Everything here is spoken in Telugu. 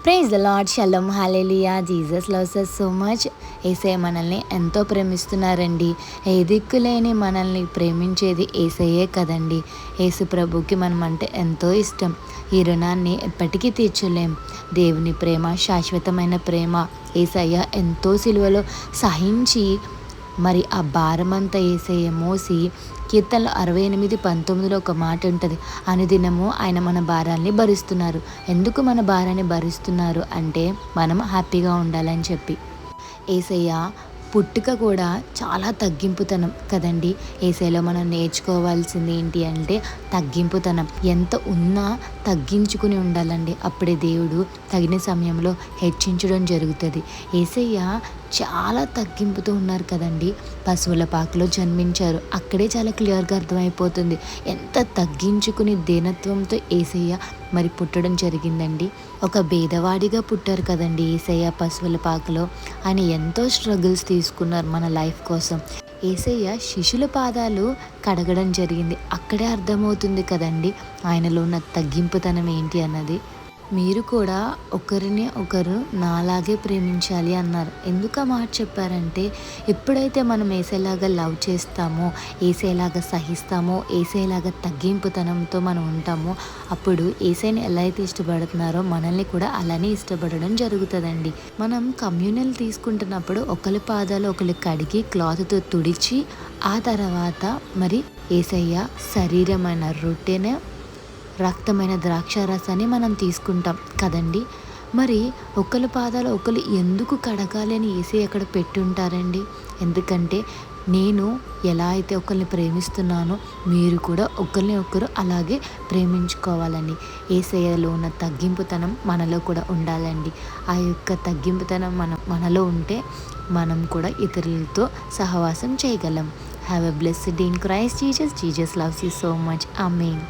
Praise the lord, shalom, hallelujah. Jesus loves us so much. యేసయ్య మనల్ని ఎంతో ప్రేమిస్తున్నారండి. ఏ దిక్కు లేని మనల్ని ప్రేమించేది యేసయ్యే కదండి. యేసు ప్రభుకి మనం అంటే ఎంతో ఇష్టం. ఈ రుణాన్ని ఎప్పటికీ తీర్చలేం. దేవుని ప్రేమ శాశ్వతమైన ప్రేమ. యేసయ్య ఎంతో సిలువలో సహించి మరి ఆ భారమంతా యేసయ్య మోసి, కీర్తనలు 68:19 ఒక మాట ఉంటుంది, అనుదినము ఆయన మన భారాన్ని భరిస్తున్నారు. ఎందుకు మన భారాన్ని భరిస్తున్నారు అంటే మనం హ్యాపీగా ఉండాలని చెప్పి. యేసయ్య పుట్టుక కూడా చాలా తగ్గింపుతనం కదండి. యేసయ్యలో మనం నేర్చుకోవాల్సింది ఏంటి అంటే తగ్గింపుతనం. ఎంత ఉన్నా తగ్గించుకుని ఉండాలండి. అప్పుడే దేవుడు తగిన సమయంలో హెచ్చించడం జరుగుతుంది. యేసయ్య చాలా తగ్గింపుతో ఉన్నారు కదండి. పశువుల పాకలో జన్మించారు. అక్కడే చాలా క్లియర్గా అర్థమైపోతుంది ఎంత తగ్గించుకుని దీనత్వంతో యేసయ్య మరి పుట్టడం జరిగిందండి. ఒక భేదవాడిగా పుట్టారు కదండి యేసయ్య పశువుల పాకలో. ఆయన ఎంతో స్ట్రగుల్స్ తీసుకున్నారు మన లైఫ్ కోసం. యేసయ్య శిష్యుల పాదాలు కడగడం జరిగింది. అక్కడే అర్థమవుతుంది కదండి ఆయనలో ఉన్న తగ్గింపుతనం ఏంటి అన్నది. మీరు కూడా ఒకరిని ఒకరు నాలాగే ప్రేమించాలి అన్నారు. ఎందుకు ఆ మాట చెప్పారంటే ఎప్పుడైతే మనం యేసయ్యలాగా లవ్ చేస్తామో, యేసయ్యలాగా సహిస్తామో, యేసయ్యలాగా తగ్గింపుతనంతో మనం ఉంటామో, అప్పుడు యేసయ్యని ఎలా అయితే ఇష్టపడుతున్నారో మనల్ని కూడా అలానే ఇష్టపడడం జరుగుతుందండి. మనం కమ్యూనల్ తీసుకుంటున్నప్పుడు ఒకరి పాదాలు ఒకరు కడిగి క్లాత్తో తుడిచి ఆ తర్వాత మరి యేసయ్య శరీరమైన రొట్టెను, రక్తమైన ద్రాక్షారసాన్ని మనం తీసుకుంటాం కదండి. మరి ఒకరి పాదాలు ఒకరు ఎందుకు కడగాలి అని యేసయ్య అక్కడ పెట్టుంటారండి. ఎందుకంటే నేను ఎలా అయితే ఒకరిని ప్రేమిస్తున్నానో మీరు కూడా ఒకరిని ఒకరు అలాగే ప్రేమించుకోవాలని. యేసయ్యలో ఉన్న తగ్గింపుతనం మనలో కూడా ఉండాలండి. ఆ యొక్క తగ్గింపుతనం మనలో ఉంటే మనం కూడా ఇతరులతో సహవాసం చేయగలం. Have a blessed day in Christ Jesus. Jesus loves you so much. Amen.